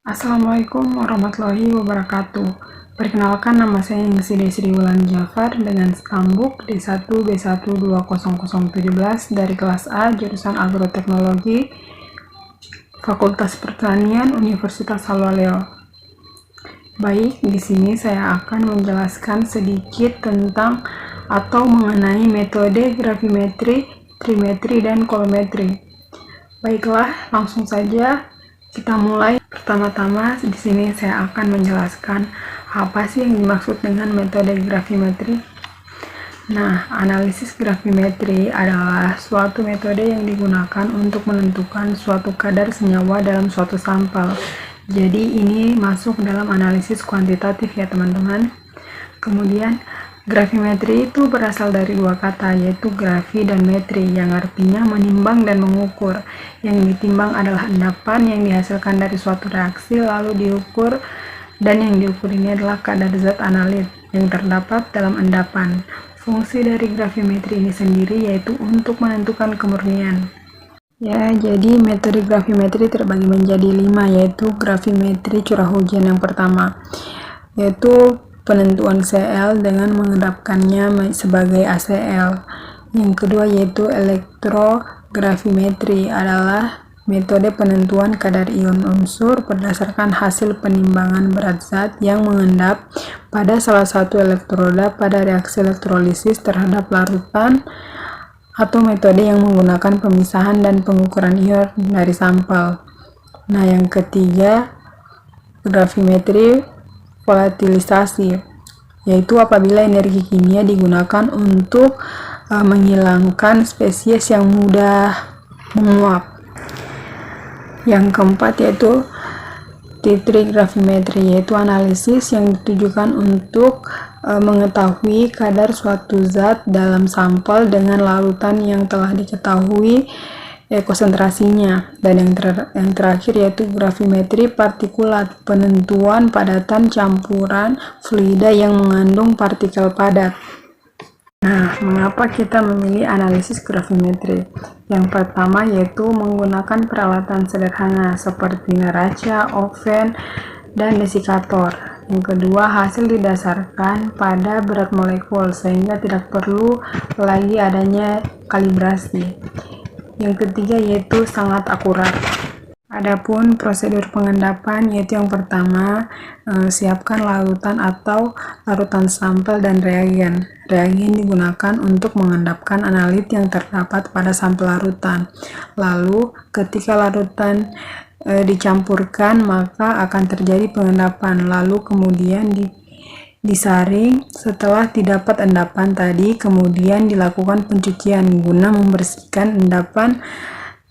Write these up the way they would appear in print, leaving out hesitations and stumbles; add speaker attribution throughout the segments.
Speaker 1: Assalamualaikum warahmatullahi wabarakatuh. Perkenalkan, nama saya Ngeside Sri Wulan Jafar dengan stambuk D1B1200017 dari kelas A jurusan Agroteknologi Fakultas Pertanian Universitas Halwaleo. Baik, di sini saya akan menjelaskan sedikit tentang atau mengenai metode gravimetri, trimetri, dan kolometri. Baiklah, langsung saja kita mulai. Pertama-tama di sini saya akan menjelaskan apa sih yang dimaksud dengan metode gravimetri. Nah, analisis gravimetri adalah suatu metode yang digunakan untuk menentukan suatu kadar senyawa dalam suatu sampel. Jadi ini masuk dalam analisis kuantitatif ya teman-teman. Kemudian gravimetri itu berasal dari dua kata, yaitu grafi dan metri, yang artinya menimbang dan mengukur. Yang ditimbang adalah endapan yang dihasilkan dari suatu reaksi lalu diukur, dan yang diukur ini adalah kadar zat analit yang terdapat dalam endapan. Fungsi dari gravimetri ini sendiri yaitu untuk menentukan kemurnian. Ya, jadi metode gravimetri terbagi menjadi 5, yaitu gravimetri curah hujan yang pertama, yaitu penentuan Cl dengan mengendapkannya sebagai ACl. Yang kedua yaitu elektrogravimetri, adalah metode penentuan kadar ion unsur berdasarkan hasil penimbangan berat zat yang mengendap pada salah satu elektroda pada reaksi elektrolisis terhadap larutan, atau metode yang menggunakan pemisahan dan pengukuran ion dari sampel. Nah, yang ketiga gravimetri volatilisasi, yaitu apabila energi kimia digunakan untuk menghilangkan spesies yang mudah menguap. Yang keempat yaitu titrigravimetri, yaitu analisis yang ditujukan untuk mengetahui kadar suatu zat dalam sampel dengan larutan yang telah diketahui konsentrasinya. Dan yang terakhir yaitu gravimetri partikulat, penentuan padatan campuran fluida yang mengandung partikel padat. Nah, mengapa kita memilih analisis gravimetri? Yang pertama yaitu menggunakan peralatan sederhana seperti neraca, oven, dan desikator. Yang kedua, hasil didasarkan pada berat molekul sehingga tidak perlu lagi adanya kalibrasi. Yang ketiga yaitu sangat akurat. Adapun prosedur pengendapan yaitu yang pertama, siapkan larutan atau larutan sampel dan reagen. Reagen digunakan untuk mengendapkan analit yang terdapat pada sampel larutan. Lalu ketika larutan dicampurkan maka akan terjadi pengendapan. Lalu kemudian disaring. Setelah didapat endapan tadi, kemudian dilakukan pencucian guna membersihkan endapan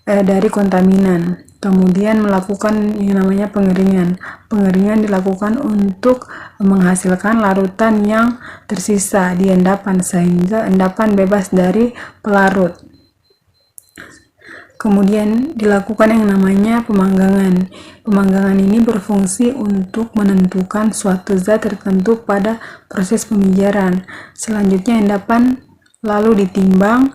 Speaker 1: dari kontaminan. Kemudian melakukan yang namanya pengeringan. Pengeringan dilakukan untuk menghasilkan larutan yang tersisa di endapan sehingga endapan bebas dari pelarut. Kemudian dilakukan yang namanya pemanggangan. Pemanggangan ini berfungsi untuk menentukan suatu zat tertentu pada proses pemijaran. Selanjutnya endapan lalu ditimbang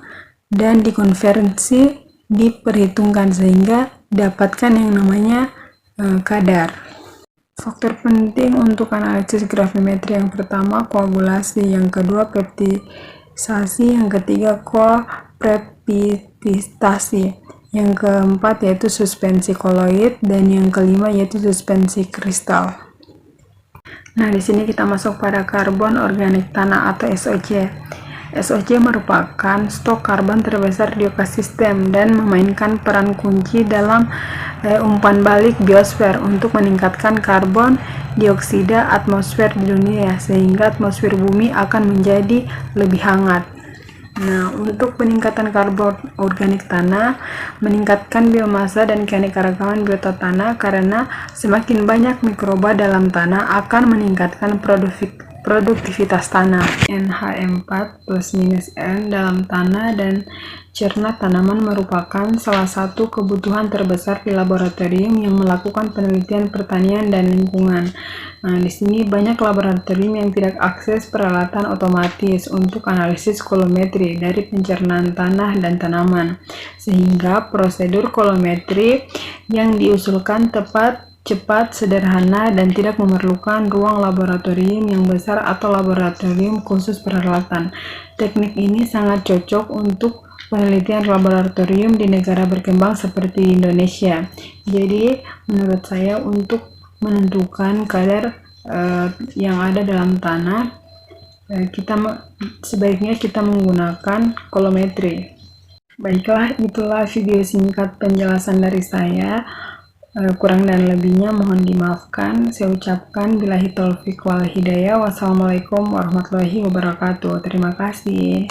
Speaker 1: dan dikonversi, diperhitungkan sehingga dapatkan yang namanya kadar. Faktor penting untuk analisis gravimetri yang pertama koagulasi, yang kedua peptidasi, yang ketiga kopreptidasi, yang keempat yaitu suspensi koloid, dan yang kelima yaitu suspensi kristal. Nah, di sini kita masuk pada karbon organik tanah atau SOC. SOC merupakan stok karbon terbesar di ekosistem dan memainkan peran kunci dalam umpan balik biosfer untuk meningkatkan karbon dioksida atmosfer di dunia sehingga atmosfer bumi akan menjadi lebih hangat. Nah, untuk peningkatan karbon organik tanah, meningkatkan biomasa dan keanekaragaman biota tanah, karena semakin banyak mikroba dalam tanah akan meningkatkan produktivitas tanah. NH4 plus minus N dalam tanah dan cerna tanaman merupakan salah satu kebutuhan terbesar di laboratorium yang melakukan penelitian pertanian dan lingkungan. Nah, di sini banyak laboratorium yang tidak akses peralatan otomatis untuk analisis kolometri dari pencernaan tanah dan tanaman, sehingga prosedur kolometri yang diusulkan tepat cepat, sederhana, dan tidak memerlukan ruang laboratorium yang besar atau laboratorium khusus peralatan. Teknik ini sangat cocok untuk penelitian laboratorium di negara berkembang seperti Indonesia. Jadi, menurut saya untuk menentukan kadar yang ada dalam tanah, sebaiknya kita menggunakan kolometri. Baiklah, itulah video singkat penjelasan dari saya. Kurang dan lebihnya mohon dimaafkan. Saya ucapkan billahi taufik wal hidayah. Wassalamualaikum warahmatullahi wabarakatuh. Terima kasih.